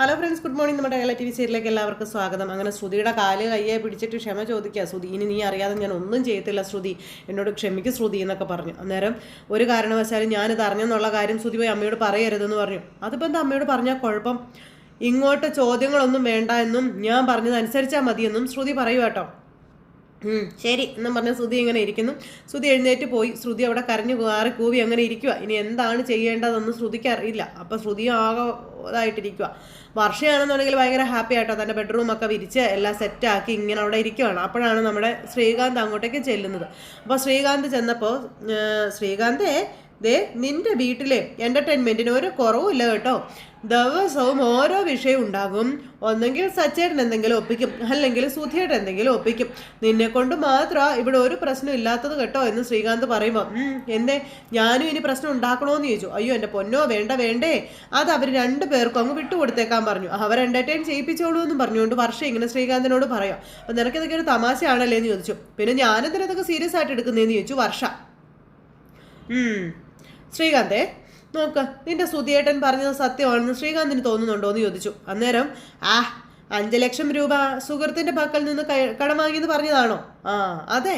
Hello friends, good morning. നമ്മുടെ Kerala TV സീരിയലിലേക്ക് എല്ലാവർക്കും സ്വാഗതം. അങ്ങനെ ശ്രുതിയുടെ കാല് കയ്യെ പിടിച്ചിട്ട് ക്ഷമ ചോദിക്കുക. ശ്രുതി, ഇനി നീ അറിയാതെ ഞാൻ ഒന്നും ചെയ്യത്തില്ല ശ്രുതി, എന്നോട് ക്ഷമിക്കും ശ്രുതി എന്നൊക്കെ പറഞ്ഞു. അന്നേരം ഒരു കാരണവശാലും ഞാനിത് അറിഞ്ഞെന്നുള്ള കാര്യം ശ്രുതി പോയി അമ്മയോട് പറയരുതെന്ന് പറഞ്ഞു. അതിപ്പോൾ എന്താ അമ്മയോട് പറഞ്ഞാൽ കുഴപ്പം? ഇങ്ങോട്ട് ചോദ്യങ്ങളൊന്നും വേണ്ട എന്നും ഞാൻ പറഞ്ഞതനുസരിച്ചാൽ മതിയെന്നും ശ്രുതി പറയൂ കേട്ടോ. ശരി എന്നും പറഞ്ഞ ശ്രുതി ഇങ്ങനെ ഇരിക്കുന്നു. ശ്രുതി എഴുന്നേറ്റ് പോയി. ശ്രുതി അവിടെ കരഞ്ഞു കാറി കൂവി അങ്ങനെ ഇരിക്കുക. ഇനി എന്താണ് ചെയ്യേണ്ടതെന്ന് ശ്രുതിക്ക് അറിയില്ല. അപ്പം ശ്രുതി ആകെ ഇതായിട്ടിരിക്കുക. വർഷയാണെന്നുണ്ടെങ്കിൽ ഭയങ്കര ഹാപ്പി ആയിട്ടോ, തൻ്റെ ബെഡ്റൂമൊക്കെ വിരിച്ച് എല്ലാം സെറ്റാക്കി ഇങ്ങനെ അവിടെ ഇരിക്കുകയാണ്. അപ്പോഴാണ് നമ്മുടെ ശ്രീകാന്ത് അങ്ങോട്ടേക്ക് ചെല്ലുന്നത്. അപ്പോൾ ശ്രീകാന്ത് ചെന്നപ്പോൾ, ശ്രീകാന്തേ ദേ നിന്റെ വീട്ടിലെ എൻ്റർടൈൻമെൻറ്റിന് ഒരു കുറവുമില്ല കേട്ടോ. ദിവസവും ഓരോ വിഷയം ഉണ്ടാകും. ഒന്നെങ്കിൽ സച്ചേട്ടൻ എന്തെങ്കിലും ഒപ്പിക്കും, അല്ലെങ്കിൽ സുധിയേട്ടൻ എന്തെങ്കിലും ഒപ്പിക്കും. നിന്നെ കൊണ്ട് മാത്രമാണ് ഇവിടെ ഒരു പ്രശ്നം ഇല്ലാത്തത് കേട്ടോ എന്ന് ശ്രീകാന്ത് പറയുമ്പോൾ, എന്തേ ഞാനും ഇനി പ്രശ്നം ഉണ്ടാക്കണോന്ന് ചോദിച്ചു. അയ്യോ എൻ്റെ പൊന്നോ, വേണ്ടേ, അത് അവർ രണ്ടുപേർക്കും അങ്ങ് വിട്ടുകൊടുത്തേക്കാൻ പറഞ്ഞു. അവർ എൻ്റർടൈൻ ചെയ്യിപ്പിച്ചോളൂ എന്നും പറഞ്ഞുകൊണ്ട് വർഷം ഇങ്ങനെ ശ്രീകാന്തിനോട് പറയാം. അപ്പം നിനക്കിതൊക്കെ ഒരു തമാശയാണല്ലേ എന്ന് ചോദിച്ചു. പിന്നെ ഞാനെന്തിനതൊക്കെ സീരിയസ് ആയിട്ട് എടുക്കുന്നതെന്ന് ചോദിച്ചു വർഷ. ശ്രീകാന്തേ നോക്ക്, നിന്റെ സുധിയേട്ടൻ പറഞ്ഞത് സത്യമാണെന്ന് ശ്രീകാന്തിന് തോന്നുന്നുണ്ടോ എന്ന് ചോദിച്ചു. അന്നേരം 5 ലക്ഷം രൂപ സുഹൃത്തിന്റെ പക്കൽ നിന്ന് കടം വാങ്ങിയെന്ന് പറഞ്ഞതാണോ? അതെ,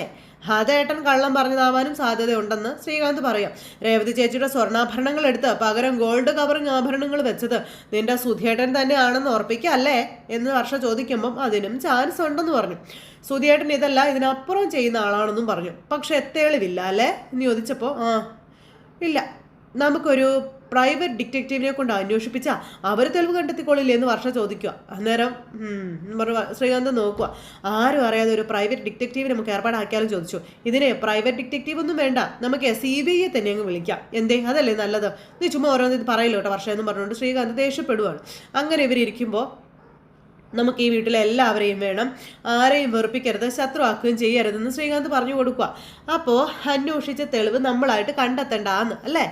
അതേട്ടൻ കള്ളം പറഞ്ഞതാവാനും സാധ്യതയുണ്ടെന്ന് ശ്രീകാന്ത് പറയാം. രേവതി ചേച്ചിയുടെ സ്വർണ്ണാഭരണങ്ങൾ എടുത്ത് പകരം ഗോൾഡ് കവറിങ് ആഭരണങ്ങൾ വെച്ചത് നിന്റെ സുധിയേട്ടൻ തന്നെയാണെന്ന് ഉറപ്പിക്കല്ലേ എന്ന് വർഷ ചോദിക്കുമ്പം അതിനും ചാൻസ് ഉണ്ടെന്ന് പറഞ്ഞു. സുധിയേട്ടൻ ഇതല്ല ഇതിനപ്പുറം ചെയ്യുന്ന ആളാണെന്നും പറഞ്ഞു. പക്ഷെ തെളിവില്ല അല്ലേ എന്ന് ചോദിച്ചപ്പോൾ ഇല്ല, നമുക്കൊരു പ്രൈവറ്റ് ഡിറ്റക്റ്റീവിനെ കൊണ്ട് അന്വേഷിപ്പിച്ചാൽ അവർ തെളിവ് കണ്ടെത്തിക്കൊള്ളില്ലേ എന്ന് വർഷ ചോദിക്കുക. അന്നേരം ശ്രീകാന്ത് നോക്കുക. ആരും അറിയാതെ ഒരു പ്രൈവറ്റ് ഡിറ്റക്റ്റീവ് നമുക്ക് ഏർപ്പാടാക്കിയാലും ചോദിച്ചു. ഇതിനെ പ്രൈവറ്റ് ഡിറ്റക്റ്റീവ് ഒന്നും വേണ്ട, നമുക്ക് CBI തന്നെ അങ്ങ് വിളിക്കാം. എന്തേ, അതല്ലേ നല്ലത്? നീ ചുമ്മാ ഓരോന്ന് ഇത് പറയല്ലോ കേട്ടോ വർഷം എന്ന് പറഞ്ഞുകൊണ്ട് ശ്രീകാന്ത് ദേഷ്യപ്പെടുവാണ്. അങ്ങനെ ഇവരിയ്ക്കുമ്പോൾ നമുക്ക് ഈ വീട്ടിലെ എല്ലാവരെയും വേണം, ആരെയും വെറുപ്പിക്കരുത്, ശത്രുവാക്കുകയും ചെയ്യരുതെന്ന് ശ്രീകാന്ത് പറഞ്ഞു കൊടുക്കുക. അപ്പോൾ അന്വേഷിച്ച തെളിവ് നമ്മളായിട്ട് കണ്ടെത്തണ്ടാന്ന് അല്ലേ?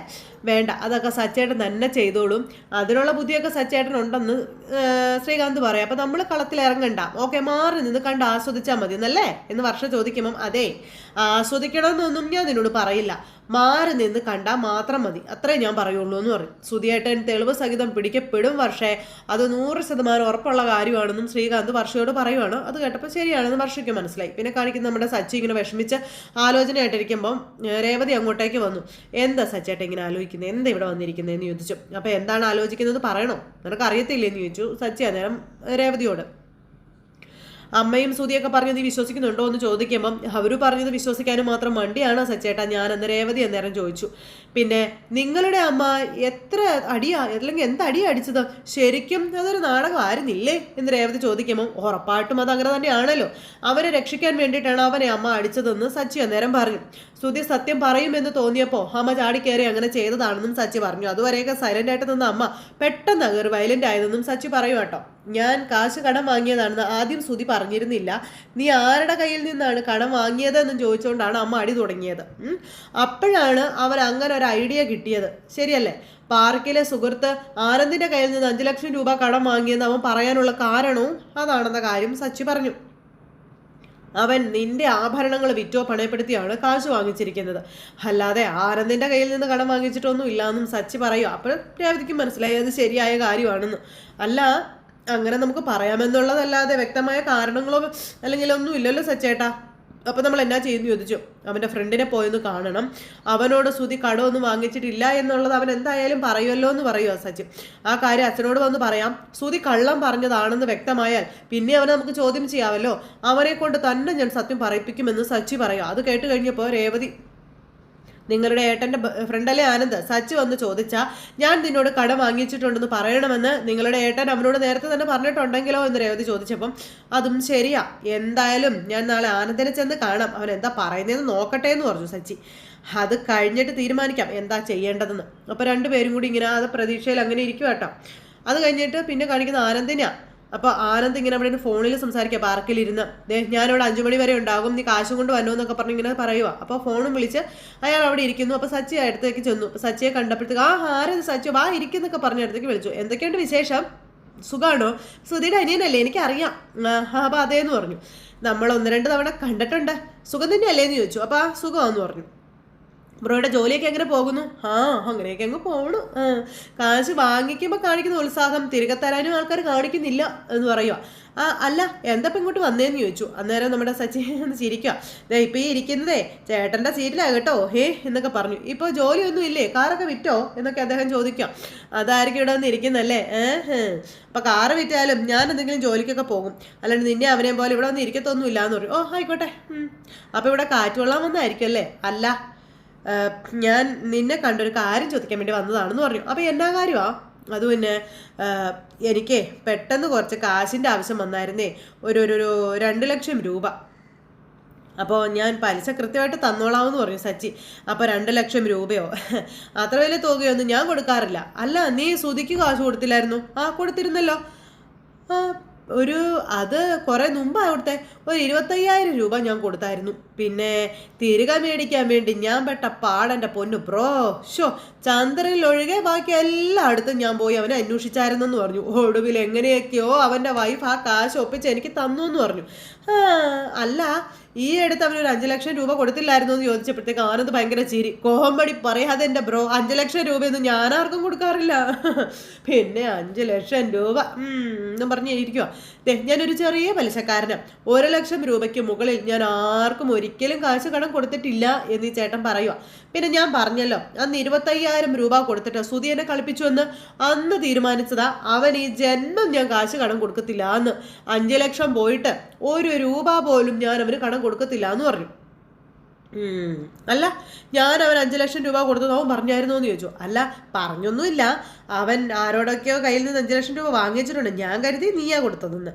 വേണ്ട, അതൊക്കെ സച്ചേട്ടൻ തന്നെ ചെയ്തോളും, അതിനുള്ള ബുദ്ധിയൊക്കെ സച്ചേട്ടൻ ഉണ്ടെന്ന് ശ്രീകാന്ത് പറയാം. അപ്പം നമ്മൾ കളത്തിൽ ഇറങ്ങണ്ട, ഓക്കെ, മാറി നിന്ന് കണ്ട് ആസ്വദിച്ചാൽ മതി എന്നല്ലേ എന്ന് വർഷ ചോദിക്കുമ്പം, അതെ, ആസ്വദിക്കണമെന്നൊന്നും ഞാൻ നിന്നോട് പറയില്ല, മാറി നിന്ന് കണ്ടാൽ മാത്രം മതി, അത്രേ ഞാൻ പറയുള്ളൂ എന്ന് പറയും. സുധിയേട്ടൻ തെളിവ് സഹിതം പിടിക്കപ്പെടും വർഷേ, അത് 100% ഉറപ്പുള്ള കാര്യമാണെന്നും ശ്രീകാന്ത് വർഷയോട് പറയുവാണ്. അത് കേട്ടപ്പോൾ ശരിയാണെന്ന് വർഷയ്ക്ക് മനസ്സിലായി. പിന്നെ കാണിക്കുന്ന നമ്മുടെ സച്ചി ഇങ്ങനെ വിഷമിച്ച് ആലോചനയായിട്ടിരിക്കുമ്പം രേവതി അങ്ങോട്ടേക്ക് വന്നു. എന്താ സച്ചേട്ടൻ ഇങ്ങനെ ആലോചിക്കുന്നത്, എന്താ ഇവിടെ വന്നിരിക്കുന്നതെന്ന് ചോദിച്ചു. അപ്പോൾ എന്താണ് ആലോചിക്കുന്നത് പറയണോ, നിനക്ക് അറിയത്തില്ലേന്ന് ചോദിച്ചു സച്ചി അന്നേരം രേവതിയോട്. അമ്മയും സുധിയൊക്കെ പറഞ്ഞത് നീ വിശ്വസിക്കുന്നുണ്ടോ എന്ന് ചോദിക്കുമ്പം അവർ പറഞ്ഞത് വിശ്വസിക്കാനും മാത്രം മണ്ടിയാണോ സച്ചേട്ടാ ഞാനെന്ന് രേവതി അന്നേരം ചോദിച്ചു. പിന്നെ നിങ്ങളുടെ അമ്മ എത്ര അടിയാ, അല്ലെങ്കിൽ എന്ത് അടിയാ അടിച്ചത്, ശരിക്കും അതൊരു നാടകമായിരുന്നില്ലേ എന്ന് രേവതി ചോദിക്കുമ്പം ഉറപ്പായിട്ടും അത് അങ്ങനെ തന്നെയാണല്ലോ, അവരെ രക്ഷിക്കാൻ വേണ്ടിയിട്ടാണ് അവനെ അമ്മ അടിച്ചതെന്ന് സച്ചി അന്നേരം പറഞ്ഞു. സുധി സത്യം പറയുമെന്ന് തോന്നിയപ്പോൾ അമ്മ ചാടിക്കയറി അങ്ങനെ ചെയ്തതാണെന്നും സച്ചി പറഞ്ഞു. അതുവരെയൊക്കെ സൈലന്റ് ആയിട്ട് നിന്ന അമ്മ പെട്ടെന്ന് ഒരു വയലന്റ് ആയതെന്നും സച്ചി പറയും കേട്ടോ. ഞാൻ കാശ് കടം വാങ്ങിയതാണെന്ന് ആദ്യം സുധി പറഞ്ഞിരുന്നില്ല, നീ ആരുടെ കയ്യിൽ നിന്നാണ് കടം വാങ്ങിയതെന്നും ചോദിച്ചുകൊണ്ടാണ് അമ്മ അടി തുടങ്ങിയത്. അപ്പോഴാണ് അവർ അങ്ങനെ ഒരു ഐഡിയ കിട്ടിയത്, ശരിയല്ലേ? പാർക്കിലെ സുഹൃത്ത് ആനന്ദിന്റെ കയ്യിൽ നിന്ന് 5 ലക്ഷം രൂപ കടം വാങ്ങിയെന്ന് അവൻ പറയാനുള്ള കാരണവും അതാണെന്ന കാര്യം സച്ചി പറഞ്ഞു. അവൻ നിന്റെ ആഭരണങ്ങൾ വിറ്റോ പണയപ്പെടുത്തിയാണ് കാശ് വാങ്ങിച്ചിരിക്കുന്നത്, അല്ലാതെ ആനന്ദിന്റെ കയ്യിൽ നിന്ന് കടം വാങ്ങിച്ചിട്ടൊന്നും ഇല്ല എന്നും സച്ചി പറയുക. അപ്പോൾ രേവതിക്ക് മനസ്സിലായി അത് ശരിയായ കാര്യമാണെന്ന്. അല്ല, അങ്ങനെ നമുക്ക് പറയാമെന്നുള്ളതല്ലാതെ വ്യക്തമായ കാരണങ്ങളോ അല്ലെങ്കിൽ ഒന്നും ഇല്ലല്ലോ സച്ചേട്ടാ. അപ്പോൾ നമ്മൾ എന്നാ ചെയ്യുന്നു ചോദിച്ചു. അവൻ്റെ ഫ്രണ്ടിനെ പോയൊന്ന് കാണണം, അവനോട് സുധി കടമൊന്നും വാങ്ങിച്ചിട്ടില്ല എന്നുള്ളത് അവൻ എന്തായാലും പറയുമല്ലോ എന്ന് പറയുക സച്ചി. ആ കാര്യം അച്ഛനോട് വന്ന് പറയാം, സുധി കള്ളം പറഞ്ഞതാണെന്ന് വ്യക്തമായാൽ പിന്നെ അവനെ നമുക്ക് ചോദ്യം ചെയ്യാമല്ലോ, അവനെ കൊണ്ട് തന്നെ ഞാൻ സത്യം പറയിപ്പിക്കുമെന്ന് സച്ചി പറയുക. അത് കേട്ട് കഴിഞ്ഞപ്പോൾ രേവതി, നിങ്ങളുടെ ഏട്ടൻ്റെ ഫ്രണ്ടല്ലേ ആനന്ദ്, സച്ചി വന്ന് ചോദിച്ചാൽ ഞാൻ നിന്നോട് കടം വാങ്ങിച്ചിട്ടുണ്ടെന്ന് പറയണമെന്ന് നിങ്ങളുടെ ഏട്ടൻ അവനോട് നേരത്തെ തന്നെ പറഞ്ഞിട്ടുണ്ടെങ്കിലോ എന്ന് രേവതി ചോദിച്ചപ്പം അതും ശരിയാ, എന്തായാലും ഞാൻ നാളെ ആനന്ദിനെ ചെന്ന് കാണാം, അവൻ എന്താ പറയുന്നതെന്ന് നോക്കട്ടെ എന്ന് പറഞ്ഞു സച്ചി. അത് കഴിഞ്ഞിട്ട് തീരുമാനിക്കാം എന്താ ചെയ്യേണ്ടതെന്ന്. അപ്പോൾ രണ്ടുപേരും കൂടി ഇങ്ങനെ അത് പ്രതീക്ഷയിൽ അങ്ങനെ ഇരിക്കും കേട്ടോ. അത് കഴിഞ്ഞിട്ട് പിന്നെ കാണിക്കുന്ന ആനന്ദിനാ. അപ്പോൾ ആനന്ദ് ഇങ്ങനെ അവിടെ ഫോണിൽ സംസാരിക്കുക, പാർക്കിലിരുന്ന്. ഞാനിവിടെ 5 മണി വരെ ഉണ്ടാകും, നീ കാശും കൊണ്ട് വന്നോ എന്നൊക്കെ പറഞ്ഞ് ഇങ്ങനെ പറയുക. അപ്പോൾ ഫോണും വിളിച്ച് അയാൾ അവിടെ ഇരിക്കുന്നു. അപ്പോൾ സച്ചി അടുത്തേക്ക് ചെന്നു. അപ്പോൾ സച്ചിയെ കണ്ടപ്പോഴത്തേക്ക് ആരത് സച്ചി വാ ഇരിക്കുന്നൊക്കെ പറഞ്ഞ അടുത്തേക്ക് വിളിച്ചു. എന്തൊക്കെയുണ്ട് വിശേഷം, സുഖാണോ? സുധിയുടെ അനിയനല്ലേ, എനിക്കറിയാം. അപ്പോൾ അതേന്ന് പറഞ്ഞു. നമ്മൾ 1-2 തവണ കണ്ടിട്ടുണ്ട്, സുഖം തന്നെയല്ലേന്ന് ചോദിച്ചു. അപ്പോൾ സുഖമാണെന്ന് പറഞ്ഞു. ബ്രോയുടെ ജോലിയൊക്കെ എങ്ങനെ പോകുന്നു? ആ, അങ്ങനെയൊക്കെ അങ്ങ് പോകണു. കാശ് വാങ്ങിക്കുമ്പോൾ കാണിക്കുന്ന ഉത്സാഹം തിരികെ തരാനും ആൾക്കാർ കാണിക്കുന്നില്ല എന്ന് പറയുക. അല്ല, എന്താ ഇങ്ങോട്ട് വന്നേന്ന് ചോദിച്ചു. അന്നേരം നമ്മുടെ സച്ചി ഒന്ന് ചിരിക്കുക. ഇപ്പം ഈ ഇരിക്കുന്നതേ ചേട്ടൻ്റെ സീറ്റിലാണ് കേട്ടോ എന്നൊക്കെ പറഞ്ഞു. ഇപ്പോൾ ജോലിയൊന്നും ഇല്ലേ, കാറൊക്കെ വിറ്റോ എന്നൊക്കെ അദ്ദേഹം ചോദിക്കാം. അതായിരിക്കും ഇവിടെ വന്ന് ഇരിക്കുന്നല്ലേ. അപ്പം കാറ് വിറ്റാലും ഞാൻ എന്തെങ്കിലും ജോലിക്കൊക്കെ പോകും, അല്ലാണ്ട് നിന്നെ അവനെ പോലെ ഇവിടെ വന്ന് ഇരിക്കത്തൊന്നും ഇല്ലാന്ന് പറയും. ഓ ആയിക്കോട്ടെ. അപ്പം ഇവിടെ കാറ്റ് കൊള്ളാൻ വന്നായിരിക്കും അല്ലേ? അല്ല, ഞാൻ നിന്നെ കണ്ടൊരു കാര്യം ചോദിക്കാൻ വേണ്ടി വന്നതാണെന്ന് പറഞ്ഞു. അപ്പം എന്നാ കാര്യമാ? അത് പിന്നെ എനിക്ക് പെട്ടെന്ന് കുറച്ച് കാശിൻ്റെ ആവശ്യം വന്നായിരുന്നേ, ഒരു 2 ലക്ഷം രൂപ. അപ്പോൾ ഞാൻ പലിശ കൃത്യമായിട്ട് തന്നോളാമെന്ന് പറഞ്ഞു സച്ചി. അപ്പോൾ 2 ലക്ഷം രൂപയോ? അത്ര വലിയ തുകയൊന്നും ഞാൻ കൊടുക്കാറില്ല. അല്ല, നീ സുധിക്ക് കാശ് കൊടുത്തില്ലായിരുന്നു? കൊടുത്തിരുന്നല്ലോ. അത് കുറേ മുമ്പാണ് അവിടുത്തെ ഒരു 25,000 രൂപ ഞാൻ കൊടുത്തായിരുന്നു. പിന്നെ തിരികെ മേടിക്കാൻ വേണ്ടി ഞാൻ പെട്ട പാടെൻ്റെ പൊന്നു ബ്രോ. ചന്ദ്രനിലൊഴികെ ബാക്കി എല്ലായിടത്തും ഞാൻ പോയി അവനെ അന്വേഷിച്ചായിരുന്നെന്ന് പറഞ്ഞു. ഒടുവിൽ എങ്ങനെയൊക്കെയോ അവൻ്റെ വൈഫ് ആ കാശ് ഒപ്പിച്ച് എനിക്ക് തന്നു എന്ന് പറഞ്ഞു. അല്ല, ഈ അടുത്ത് അവനൊരു 5 ലക്ഷം രൂപ കൊടുത്തില്ലായിരുന്നു എന്ന് ചോദിച്ചപ്പോഴത്തേക്ക് ആനന്ദ് ഭയങ്കര ചിരി. കോമഡി പറയാതെ എൻ്റെ ബ്രോ, 5 ലക്ഷം രൂപയൊന്നും ഞാൻ ആർക്കും കൊടുക്കാറില്ല. പിന്നെ 5 ലക്ഷം രൂപ എന്നും പറഞ്ഞ് ഇരിക്കുക. ഞാനൊരു ചെറിയ പലിശക്കാരനാണ്. 1 ലക്ഷം രൂപയ്ക്ക് മുകളിൽ ഞാൻ ആർക്കും ഒരിക്കലും കാശ് കടം കൊടുത്തിട്ടില്ല എന്ന് ഈ ചേട്ടൻ പറയുക. പിന്നെ ഞാൻ പറഞ്ഞല്ലോ, അന്ന് 25,000 രൂപ കൊടുത്തിട്ട് സുധി എന്നെ കളിപ്പിച്ചു എന്ന് അന്ന് തീരുമാനിച്ചതാ. അവൻ ഈ ജന്മം ഞാൻ കാശ് കടം കൊടുക്കത്തില്ല എന്ന്. 5 ലക്ഷം പോയിട്ട് 1 രൂപ പോലും ഞാൻ അവന് കടം കൊടുക്കത്തില്ല എന്ന് പറഞ്ഞു. അല്ല, ഞാൻ അവൻ 5 ലക്ഷം രൂപ കൊടുത്തത് അവൻ പറഞ്ഞായിരുന്നോ എന്ന് ചോദിച്ചു. അല്ല, പറഞ്ഞൊന്നുമില്ല. അവൻ ആരോടൊക്കെയോ കയ്യിൽ നിന്ന് 5 ലക്ഷം രൂപ വാങ്ങിച്ചിട്ടുണ്ട്. ഞാൻ കരുതി നീയാ കൊടുത്തതെന്ന്.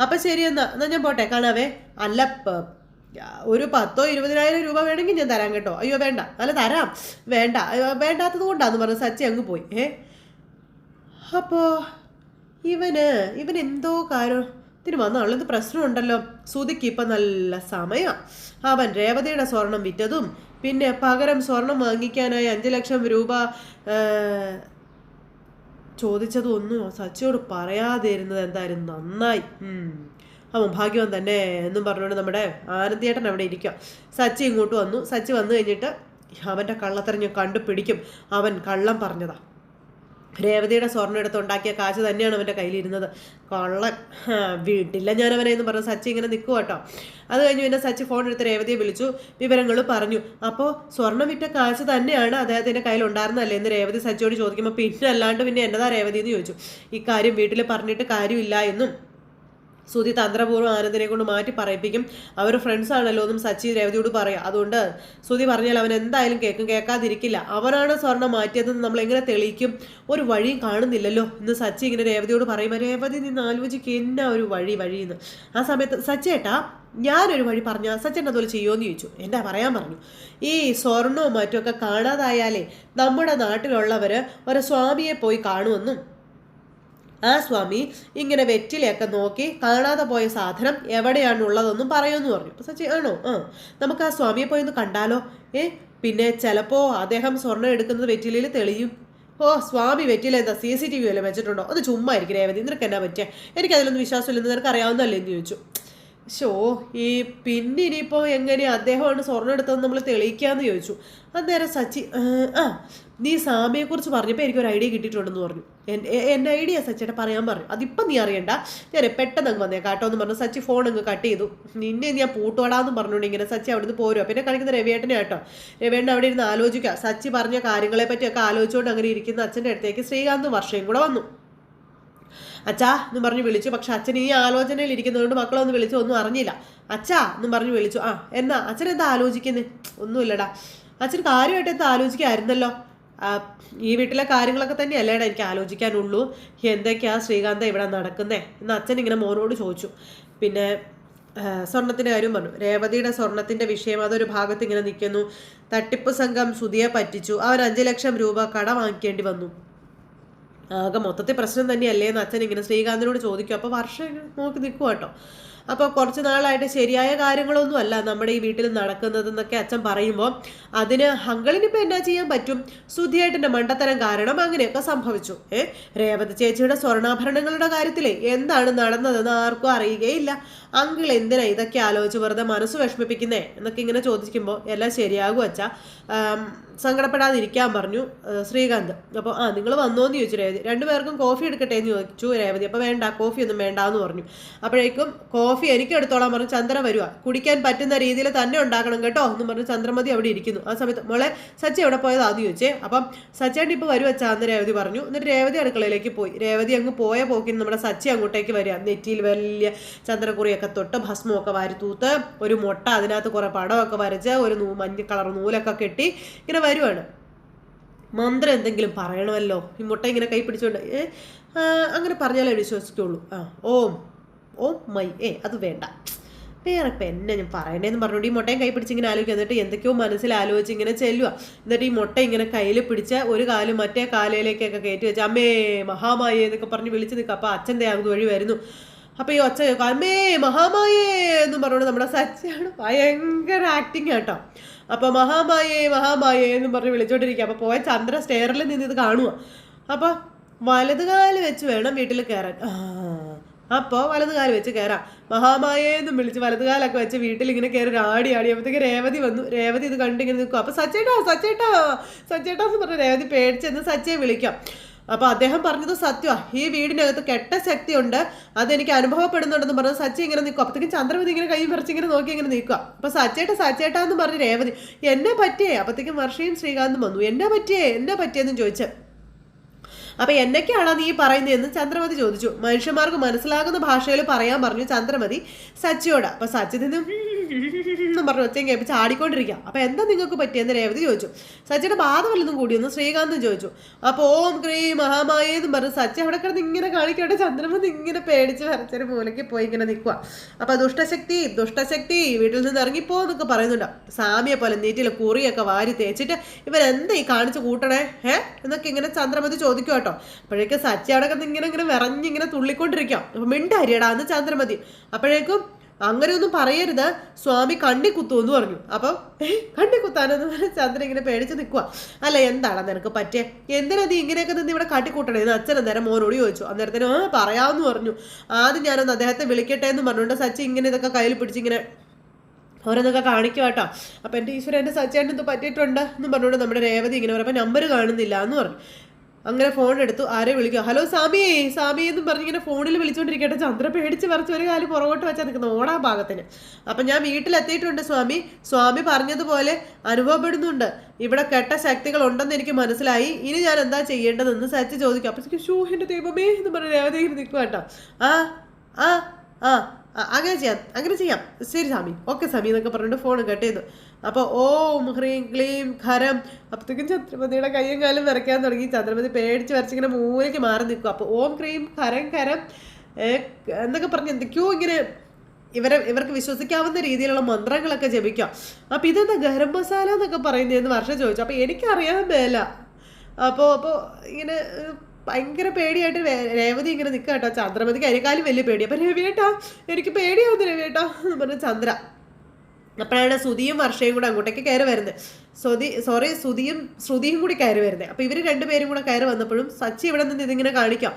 അപ്പം ശരി, എന്നാ ഞാൻ പോട്ടെ, കാണാവേ. അല്ല, ഒരു 10,000-20,000 രൂപ വേണമെങ്കിൽ ഞാൻ തരാം കേട്ടോ. അയ്യോ വേണ്ട. അല്ല, തരാം. വേണ്ടാത്തത് കൊണ്ടാന്ന് പറഞ്ഞ് സച്ചി അങ്ങ് പോയി. അപ്പോൾ ഇവൻ എന്തോ കാര്യത്തിന് വന്നാണല്ലോ. ഇത് പ്രശ്നമുണ്ടല്ലോ. സുധിക്ക് ഇപ്പം നല്ല സമയമാണ്. അവൻ രേവതിയുടെ സ്വർണം വിറ്റതും പിന്നെ പകരം സ്വർണം വാങ്ങിക്കാനായി 5 ലക്ഷം രൂപ ചോദിച്ചതും ഒന്നും സച്ചിയോട് പറയാതിരുന്നത് എന്തായാലും നന്നായി. അവൻ ഭാഗ്യവാൻ തന്നെ എന്നും പറഞ്ഞുകൊണ്ട് നമ്മുടെ ആനന്ദിയേട്ടൻ അവിടെ ഇരിക്കുക. സച്ചി ഇങ്ങോട്ട് വന്നു. സച്ചി വന്നു കഴിഞ്ഞിട്ട് അവൻ്റെ കള്ളത്തരം ഞാൻ കണ്ടുപിടിക്കും. അവൻ കള്ളം പറഞ്ഞതാ. രേവതിയുടെ സ്വർണ്ണം എടുത്തുണ്ടാക്കിയ കാശ് തന്നെയാണ് അവൻ്റെ കയ്യിലിരുന്നത്. കള്ളൻ. വീട്ടില്ല ഞാൻ അവനെ എന്ന് പറഞ്ഞ് സച്ചി ഇങ്ങനെ നിൽക്കുക കേട്ടോ. അത് കഴിഞ്ഞ് പിന്നെ സച്ചി ഫോൺ എടുത്ത് രേവതിയെ വിളിച്ചു, വിവരങ്ങൾ പറഞ്ഞു. അപ്പോൾ സ്വർണ്ണം വിറ്റ കാശ് തന്നെയാണ് അദ്ദേഹത്തിൻ്റെ കയ്യിലുണ്ടായിരുന്നല്ലേ എന്ന് രേവതി സച്ചിയോട് ചോദിക്കുമ്പോൾ പിന്നെ അല്ലാണ്ട് പിന്നെ എന്നതാ രേവതി എന്ന് ചോദിച്ചു. ഇക്കാര്യം വീട്ടിൽ പറഞ്ഞിട്ട് കാര്യമില്ല എന്നും സുധി തന്ത്രപൂർവ്വം ആനന്ദിനെ കൊണ്ട് മാറ്റി പറയിപ്പിക്കും. അവർ ഫ്രണ്ട്സ് ആണല്ലോ എന്നും സച്ചി രേവതിയോട് പറയാം. അതുകൊണ്ട് സുധി പറഞ്ഞാൽ അവൻ എന്തായാലും കേൾക്കാതിരിക്കില്ല. അവനാണ് സ്വർണ്ണം മാറ്റിയതെന്ന് നമ്മൾ എങ്ങനെ തെളിയിക്കും? ഒരു വഴിയും കാണുന്നില്ലല്ലോ എന്ന് സച്ചി ഇങ്ങനെ രേവതിയോട് പറയുമ്പോൾ രേവതി നിന്ന് ആലോചിക്കുക എന്നാ ഒരു വഴിയെന്ന്. ആ സമയത്ത് സച്ചേട്ടാ, ഞാനൊരു വഴി പറഞ്ഞാൽ സച്ചേട്ടൻ അതുപോലെ ചെയ്യുമോയെന്ന് ചോദിച്ചു. എന്താ പറയാൻ പറഞ്ഞു. ഈ സ്വർണവും മറ്റുമൊക്കെ കാണാതായാലേ നമ്മുടെ നാട്ടിലുള്ളവർ ഒരു സ്വാമിയെ പോയി കാണുമെന്നും ആ സ്വാമി ഇങ്ങനെ വെറ്റിലയൊക്കെ നോക്കി കാണാതെ പോയ സാധനം എവിടെയാണ് ഉള്ളതെന്നും പറയുമെന്ന് പറഞ്ഞു. അപ്പോൾ സച്ചി ആണോ? നമുക്ക് ആ സ്വാമിയെ പോയി ഒന്ന് കണ്ടാലോ? പിന്നെ ചിലപ്പോൾ അദ്ദേഹം സ്വർണ്ണം എടുക്കുന്നത് വെറ്റിലയിൽ തെളിയും. സ്വാമി വെറ്റില എന്താ CCTV വല്ലതും വെച്ചിട്ടുണ്ടോ? അത് ചുമ്മാ ആയിരിക്കും രേവതി, നിനക്ക് എന്നാ പറ്റിയ? എനിക്കതിലൊന്നും വിശ്വാസമില്ലെന്ന് നിനക്ക് അറിയാവുന്നതല്ലേ എന്ന് ചോദിച്ചു. പിന്നെ ഇനിയിപ്പോൾ എങ്ങനെയാണ് അദ്ദേഹമാണ് സ്വർണ്ണം എടുത്തതെന്ന് നമ്മൾ തെളിയിക്കാമെന്ന് ചോദിച്ചു. അന്നേരം സച്ചി നീ സ്വാമിയെക്കുറിച്ച് പറഞ്ഞപ്പോൾ എനിക്കൊരു ഐഡിയ കിട്ടിയിട്ടുണ്ടെന്ന് പറഞ്ഞു. എൻ്റെ ഐഡിയ സച്ചിയുടെ പറയാൻ പറഞ്ഞു. അതിപ്പം നീ അറിയണ്ട, ഞാൻ പെട്ടെന്ന് അങ്ങ് വന്നേ കാട്ടോ എന്ന് പറഞ്ഞു. സച്ചി ഫോൺ അങ്ങ് കട്ട് ചെയ്തു. നിന്നെ ഞാൻ പൂട്ടോടാന്ന് പറഞ്ഞുകൊണ്ട് ഇങ്ങനെ സച്ചി അവിടുന്ന് പോരുക. പിന്നെ കാണിക്കുന്ന രവിയേട്ടനെ കേട്ടോ. രവിയേട്ടൻ അവിടെ ഇരുന്ന് ആലോചിക്കുക. സച്ചി പറഞ്ഞ കാര്യങ്ങളെ പറ്റിയൊക്കെ ആലോചിച്ചുകൊണ്ട് അങ്ങനെ ഇരിക്കുന്ന അച്ഛൻ്റെ അടുത്തേക്ക് ശ്രീകാന്ത് വർഷയും കൂടെ വന്നു. അച്ഛാ എന്നും പറഞ്ഞ് വിളിച്ചു. പക്ഷെ അച്ഛൻ ഈ ആലോചനയിൽ ഇരിക്കുന്നതുകൊണ്ട് മക്കളൊന്ന് വിളിച്ചു ഒന്നും അറിഞ്ഞില്ല. അച്ഛാ എന്നും പറഞ്ഞ് വിളിച്ചു. എന്നാ അച്ഛൻ എന്താ ആലോചിക്കുന്നത്? ഒന്നുമില്ലടാ, അച്ഛൻ കാര്യമായിട്ട് എന്താ ആലോചിക്കായിരുന്നല്ലോ. ഈ വീട്ടിലെ കാര്യങ്ങളൊക്കെ തന്നെയല്ലേടാ എനിക്ക് ആലോചിക്കാനുള്ളൂ. എന്തൊക്കെയാ ശ്രീകാന്ത ഇവിടെ നടക്കുന്നേ എന്ന് അച്ഛൻ ഇങ്ങനെ മോനോട് ചോദിച്ചു. പിന്നെ സ്വർണത്തിൻ്റെ കാര്യം പറഞ്ഞു. രേവതിയുടെ സ്വർണത്തിൻ്റെ വിഷയം അതൊരു ഭാഗത്ത് ഇങ്ങനെ നിൽക്കുന്നു. തട്ടിപ്പ് സംഘം സുധിയെ പറ്റിച്ചു. അവൻ 5 ലക്ഷം രൂപ കടം വാങ്ങിക്കേണ്ടി വന്നു. ആകെ മൊത്തത്തിൽ പ്രശ്നം തന്നെയല്ലേ എന്ന് അച്ഛൻ ഇങ്ങനെ ശ്രീകാന്തിനോട് ചോദിക്കും. അപ്പോൾ വർഷം നോക്കി നിൽക്കുക കേട്ടോ. അപ്പോൾ കുറച്ച് നാളായിട്ട് ശരിയായ കാര്യങ്ങളൊന്നും അല്ല നമ്മുടെ ഈ വീട്ടിൽ നടക്കുന്നതെന്നൊക്കെ അച്ഛൻ പറയുമ്പോൾ അതിന് അങ്കിളിനിപ്പോൾ എന്നാ ചെയ്യാൻ പറ്റും? സുധിയേട്ടൻ്റെ മണ്ടത്തരം കാരണം അങ്ങനെയൊക്കെ സംഭവിച്ചു. രേവതി ചേച്ചിയുടെ സ്വർണ്ണാഭരണങ്ങളുടെ കാര്യത്തിലേ എന്താണ് നടന്നതെന്ന് ആർക്കും അറിയുകയില്ല. അങ്കിൾ എന്തിനാ ഇതൊക്കെ ആലോചിച്ച് വെറുതെ മനസ്സ് വിഷമിപ്പിക്കുന്നേ എന്നൊക്കെ ഇങ്ങനെ ചോദിക്കുമ്പോൾ എല്ലാം ശരിയാകും അച്ഛാ, സങ്കടപ്പെടാതിരിക്കാൻ പറഞ്ഞു ശ്രീകാന്ത്. അപ്പോൾ നിങ്ങൾ വന്നോന്ന് ചോദിച്ചു രേവതി. രണ്ടുപേർക്കും കോഫി എടുക്കട്ടെ എന്ന് ചോദിച്ചു രേവതി. അപ്പോൾ വേണ്ട, കോഫി ഒന്നും വേണ്ടാന്ന് പറഞ്ഞു. അപ്പോഴേക്കും കോഫി എനിക്ക് എടുത്തോളാൻ പറഞ്ഞു. ചന്ദ്ര വരുക, കുടിക്കാൻ പറ്റുന്ന രീതിയിൽ തന്നെ ഉണ്ടാക്കണം കേട്ടോ എന്ന് പറഞ്ഞു ചന്ദ്രമതി അവിടെ ഇരിക്കുന്നു. ആ സമയത്ത് മോളെ സച്ചി എവിടെ പോയതാന്ന് ചോദിച്ചേ. അപ്പം സച്ചേണ്ടി ഇപ്പോൾ വരുവ അച്ഛാന്ന് രേവതി പറഞ്ഞു. എന്നിട്ട് രേവതി അടുക്കളയിലേക്ക് പോയി. രേവതി അങ്ങ് പോയ പോക്കിന് നമ്മുടെ സച്ചി അങ്ങോട്ടേക്ക് വരിക. നെറ്റിയിൽ വലിയ ചന്ദ്രക്കുറിയൊക്കെ തൊട്ട് ഭസ്മമൊക്കെ വാരി തൂത്ത് ഒരു മുട്ട അതിനകത്ത് കുറെ പടമൊക്കെ വരച്ച് ഒരു മഞ്ഞ കളർ നൂലൊക്കെ കെട്ടി ഇങ്ങനെ വരുവാണ്. മന്ത്രം എന്തെങ്കിലും പറയണമല്ലോ. ഈ മുട്ട ഇങ്ങനെ കൈ പിടിച്ചോണ്ട് അങ്ങനെ പറഞ്ഞാലേ വിശ്വസിക്കുള്ളൂ. ഓം ഓം മൈ അത് വേണ്ട, വേറെ ഇപ്പം എന്നെ ഞാൻ പറയണേന്ന് പറഞ്ഞുകൊണ്ട് ഈ മുട്ടയും കൈ പിടിച്ച് ഇങ്ങനെ ആലോചിക്കുക. എന്നിട്ട് എന്തൊക്കെയോ മനസ്സിൽ ആലോചിച്ച് ഇങ്ങനെ ചെല്ലുക. എന്നിട്ട് ഈ മുട്ട ഇങ്ങനെ കയ്യിൽ പിടിച്ച് ഒരു കാലും മറ്റേ കാലയിലേക്കൊക്കെ കയറ്റി വെച്ച് അമ്മേ മഹാമായേ എന്നൊക്കെ പറഞ്ഞ് വിളിച്ച് നിൽക്കുക. അപ്പോൾ അച്ഛൻ്റെ അത് വഴി വരുന്നു. അപ്പോൾ ഈ ഒച്ച കേൾക്കും അമ്മേ മഹാമായേ എന്നും പറഞ്ഞുകൊണ്ട് നമ്മുടെ സച്ചിയാണ് ഭയങ്കര ആക്ടിങ് കേട്ടോ. അപ്പോൾ മഹാമായേ മഹാമായേ എന്നും പറഞ്ഞ് വിളിച്ചോണ്ടിരിക്കുക. അപ്പോൾ പോയ ചന്ദ്ര സ്റ്റെയറിൽ നിന്ന് ഇത് കാണുക. അപ്പോൾ വലതുകാല് വെച്ച് വേണം വീട്ടിൽ കയറാൻ. അപ്പോൾ വലതുകാല് വെച്ച് കയറാം. മഹാമായേന്നും വിളിച്ച് വലതുകാലൊക്കെ വെച്ച് വീട്ടിൽ ഇങ്ങനെ കയറി ആടിയപ്പോഴത്തേക്ക് രേവതി വന്നു. രേവതി ഇത് കണ്ടിങ്ങനെ നിൽക്കും. അപ്പോൾ സച്ചേട്ടാ സച്ചേട്ടാ സച്ചേട്ടാ എന്ന് പറഞ്ഞ് രേവതി പേടിച്ചെന്ന് സച്ചയെ വിളിക്കാം. അപ്പോൾ അദ്ദേഹം പറഞ്ഞത് സത്യമാണ്. ഈ വീടിനകത്ത് കെട്ട ശക്തിയുണ്ട്, അതെനിക്ക് അനുഭവപ്പെടുന്നുണ്ടെന്ന് പറഞ്ഞ് സച്ചി ഇങ്ങനെ നിൽക്കും. അപ്പോഴത്തേക്കും ചന്ദ്രമതി ഇങ്ങനെ കൈ പറിച്ച് ഇങ്ങനെ നോക്കി ഇങ്ങനെ നിൽക്കുക. അപ്പോൾ സച്ചേട്ടാ എന്ന് പറഞ്ഞ് രേവതി എന്നെ പറ്റിയേ. അപ്പോഴത്തേക്കും വർഷയും ശ്രീകാന്തും വന്നു. എന്നാ പറ്റിയെന്ന് ചോദിച്ചു. അപ്പോൾ എന്നൊക്കെയാണോ നീ പറയുന്നതെന്ന് ചന്ദ്രമതി ചോദിച്ചു. മനുഷ്യന്മാർക്ക് മനസ്സിലാകുന്ന ഭാഷയിൽ പറയാൻ പറഞ്ഞു ചന്ദ്രമതി സച്ചിയോട്. അപ്പോൾ സച്ചി നിന്ന് എന്നും പറഞ്ഞു ഒച്ചയും കേൾപ്പിച്ച് ആടിക്കൊണ്ടിരിക്കുക. അപ്പോൾ എന്താ നിങ്ങൾക്ക് പറ്റിയെന്ന് രേവതി ചോദിച്ചു. സച്ചിയുടെ ബാധ വല്ലതും കൂടിയെന്ന് ശ്രീകാന്തും ചോദിച്ചു. അപ്പോൾ ഓം ക്രീം മഹാമായെന്നും പറഞ്ഞു സച്ചി അവിടെ കിടന്ന് ഇങ്ങനെ കാണിക്കട്ടെ. ചന്ദ്രമതി ഇങ്ങനെ പേടിച്ച് വരച്ചൊരു മൂലയ്ക്ക് പോയി ഇങ്ങനെ നിൽക്കുക. അപ്പോൾ ദുഷ്ടശക്തി വീട്ടിൽ നിന്ന് ഇറങ്ങിപ്പോ എന്നൊക്കെ പറയുന്നുണ്ട്. സാമിയെ പോലെ നീറ്റിൽ കുറിയൊക്കെ വാരി തേച്ചിട്ട് ഇവരെന്താ ഈ കാണിച്ച് കൂട്ടണേ എന്നൊക്കെ ഇങ്ങനെ ചന്ദ്രമതി ചോദിക്കും കേട്ടോ. അപ്പോഴേക്കും സച്ചി അവിടെ കിടന്ന് ഇങ്ങനെ വിറഞ്ഞിങ്ങനെ തുള്ളിക്കൊണ്ടിരിക്കാം. അപ്പോൾ മിണ്ടാരിയടാ എന്ന് ചന്ദ്രമതി. അപ്പോഴേക്കും അങ്ങനെയൊന്നും പറയരുത്, സ്വാമി കണ്ണി കുത്തുമെന്ന് പറഞ്ഞു. അപ്പം കണ്ണി കുത്താനെന്ന് പറഞ്ഞ് ചന്ദ്രൻ ഇങ്ങനെ പേടിച്ച് നിൽക്കുക. അല്ല എന്താണ് നിനക്ക് പറ്റിയ, എന്തിനാ നീ ഇങ്ങനെയൊക്കെ നിന്ന് ഇവിടെ കാട്ടിക്കൂട്ടണേന്ന് അച്ഛൻ അന്നേരം മോനോട് ചോദിച്ചു. അന്നേരത്തിന് പറയാമെന്ന് പറഞ്ഞു. ആദ്യം ഞാനൊന്ന് അദ്ദേഹത്തെ വിളിക്കട്ടെ എന്ന് പറഞ്ഞുകൊണ്ട് സച്ചി ഇങ്ങനെ ഇതൊക്കെ കയ്യിൽ പിടിച്ചിങ്ങനെ ഓരോന്നൊക്കെ കാണിക്കുക കേട്ടോ. അപ്പം എൻ്റെ ഈശ്വരൻ എൻ്റെ സച്ചേട്ടൻ ഇത് പറ്റിയിട്ടുണ്ട് എന്ന് പറഞ്ഞുകൊണ്ട് നമ്മുടെ രേവതി ഇങ്ങനെ പറയും. അപ്പം നമ്പർ കാണുന്നില്ല എന്ന് പറഞ്ഞു. അങ്ങനെ ഫോൺ എടുത്തു. ആരെ വിളിക്കുക, ഹലോ സാമി എന്നും പറഞ്ഞിങ്ങനെ ഫോണിൽ വിളിച്ചുകൊണ്ടിരിക്കട്ടെ. ചന്ദ്ര പേടിച്ച് പറിച്ച് ഒരു കാലം പുറകോട്ട് വെച്ചാൽ നിൽക്കുന്ന ഓടാൻ ഭാഗത്തിന്. അപ്പം ഞാൻ വീട്ടിലെത്തിയിട്ടുണ്ട് സ്വാമി പറഞ്ഞതുപോലെ അനുഭവപ്പെടുന്നുണ്ട്. ഇവിടെ കെട്ട ശക്തികൾ ഉണ്ടെന്ന് എനിക്ക് മനസ്സിലായി. ഇനി ഞാൻ എന്താ ചെയ്യേണ്ടതെന്ന് സച്ചി ചോദിക്കും. അപ്പോഴത്തേക്കും ഷൂ എൻ്റെ ദൈവമേ എന്ന് പറഞ്ഞ് രേവതി നിൽക്കുക കേട്ടോ. അങ്ങനെ ചെയ്യാം ശരി സ്വാമി, ഓക്കെ സ്വാമി എന്നൊക്കെ പറഞ്ഞിട്ട് ഫോൺ കട്ട് ചെയ്തു. അപ്പോൾ ഓം ഹ്രീം ക്ലീം ഖരം. അപ്പോഴത്തേക്കും ചന്ദ്രമതിയുടെ കയ്യും കാലും വരയ്ക്കാൻ തുടങ്ങി. ചന്ദ്രമതി പേടിച്ച് വരച്ചിങ്ങനെ മൂലയ്ക്ക് മാറി നിൽക്കും. അപ്പോൾ ഓം ക്രീം ഖരം എന്നൊക്കെ പറഞ്ഞ് എന്തൊക്കെയോ ഇങ്ങനെ ഇവർക്ക് വിശ്വസിക്കാവുന്ന രീതിയിലുള്ള മന്ത്രങ്ങളൊക്കെ ജപിക്കാം. അപ്പോൾ ഇതെന്താ ഗരം മസാല എന്നൊക്കെ പറയുന്നതെന്ന് വർഷ ചോദിച്ചു. അപ്പോൾ എനിക്കറിയാൻ മേല. അപ്പോൾ ഇങ്ങനെ ഭയങ്കര പേടിയായിട്ട് രേവതി ഇങ്ങനെ നിൽക്കുക കേട്ടോ. ചന്ദ്രമതിക്ക് അതിനേക്കാളും വലിയ പേടി. അപ്പം രവിയേട്ടാ എനിക്ക് പേടിയാവുന്നു രവിയേട്ടാ എന്ന് പറഞ്ഞ ചന്ദ്ര. അപ്പോഴാണ് സുധിയും വർഷയും കൂടെ അങ്ങോട്ടേക്ക് കയറി വരുന്നത്. ശ്രുതിയും കൂടി കയറി വരുന്നത്. അപ്പോൾ ഇവർ രണ്ടുപേരും കൂടെ കയറി വന്നപ്പോഴും സച്ചി ഇവിടെ നിന്ന് ഇതിങ്ങനെ കാണിക്കാം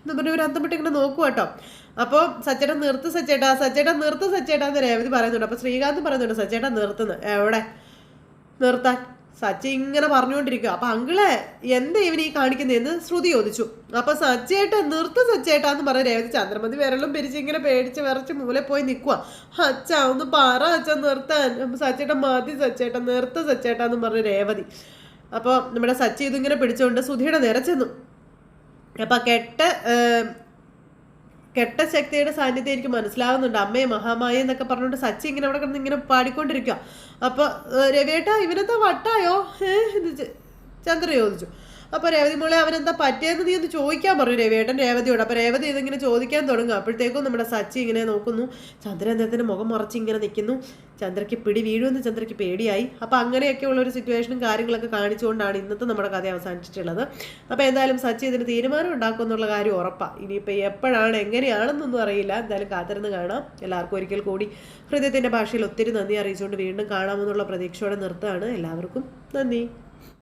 എന്ന് പറഞ്ഞ ഒരു അന്തം വിട്ട് ഇങ്ങനെ നോക്കുക കേട്ടോ. അപ്പോൾ സച്ചേട്ടൻ നിർത്ത് സച്ചേട്ടാ എന്ന് രേവതി പറയുന്നുണ്ട്. അപ്പോൾ ശ്രീകാന്ത് പറയുന്നുണ്ട് സച്ചേട്ടൻ നിർത്തുന്നു. എവിടെ നിർത്താൻ? സച്ചി ഇങ്ങനെ പറഞ്ഞുകൊണ്ടിരിക്കുക. അപ്പം അങ്കിളെ എന്താ ഇവനീ കാണിക്കുന്നതെന്ന് ശ്രുതി ചോദിച്ചു. അപ്പം സച്ചേട്ടാ എന്ന് പറഞ്ഞ രേവതി ചന്ദ്രമതി വിരലും പിരിച്ച് ഇങ്ങനെ പേടിച്ച് വിറച്ച് മൂലെ പോയി നിൽക്കുക. അച്ഛാ ഒന്ന് പറ അച്ഛൻ നിർത്താൻ. സച്ചേട്ടൻ മതി സച്ചേട്ടൻ നിർത്ത സച്ചേട്ടാ എന്ന് പറഞ്ഞ രേവതി. അപ്പോൾ നമ്മുടെ സച്ചി ഇതിങ്ങനെ പിടിച്ചുകൊണ്ട് സുധിയുടെ നേരെ ചെന്നു. അപ്പം കെട്ട ശക്തിയുടെ സാന്നിധ്യം എനിക്ക് മനസ്സിലാവുന്നുണ്ട്. അമ്മയെ മഹാമായ എന്നൊക്കെ പറഞ്ഞുകൊണ്ട് സച്ചി ഇങ്ങനെ അവിടെ കിടന്ന് ഇങ്ങനെ പാടിക്കൊണ്ടിരിക്കുക. അപ്പോൾ രവിയേട്ടാ ഇവനെന്താ വട്ടായോ എന്ന് ചന്ദ്ര ചോദിച്ചു. അപ്പോൾ രേവതി മോളെ അവനെന്താ പറ്റിയെന്ന് നീ ഒന്ന് ചോദിക്കാൻ പറഞ്ഞു രവിയേട്ടൻ രേവതിയോട്. അപ്പോൾ രേവതി ഇതിങ്ങനെ ചോദിക്കാൻ തുടങ്ങും. അപ്പോഴത്തേക്കും നമ്മുടെ സച്ചി ഇങ്ങനെ നോക്കുന്നു. ചന്ദ്രേന്ദ്രത്തിൻ്റെ മുഖം മറച്ച് ഇങ്ങനെ നിൽക്കുന്നു. ചന്ദ്രയ്ക്ക് പിടി വീഴുമെന്ന് ചന്ദ്രയ്ക്ക് പേടിയായി. അപ്പോൾ അങ്ങനെയൊക്കെ ഉള്ളൊരു സിറ്റുവേഷനും കാര്യങ്ങളൊക്കെ കാണിച്ചുകൊണ്ടാണ് ഇന്നത്തെ നമ്മുടെ കഥ അവസാനിച്ചിട്ടുള്ളത്. അപ്പോൾ എന്തായാലും സച്ചി ഇതിന് തീരുമാനം ഉണ്ടാക്കും എന്നുള്ള കാര്യം ഉറപ്പാണ്. ഇനിയിപ്പോൾ എപ്പോഴാണ് എങ്ങനെയാണെന്നൊന്നും അറിയില്ല. എന്തായാലും കാത്തിരുന്ന് കാണാം. എല്ലാവർക്കും ഒരിക്കൽ കൂടി ഹൃദയത്തിൻ്റെ ഭാഷയിൽ ഒത്തിരി നന്ദി അറിയിച്ചുകൊണ്ട് വീണ്ടും കാണാമെന്നുള്ള പ്രതീക്ഷയോടെ നിർത്തുകയാണ്. എല്ലാവർക്കും നന്ദി.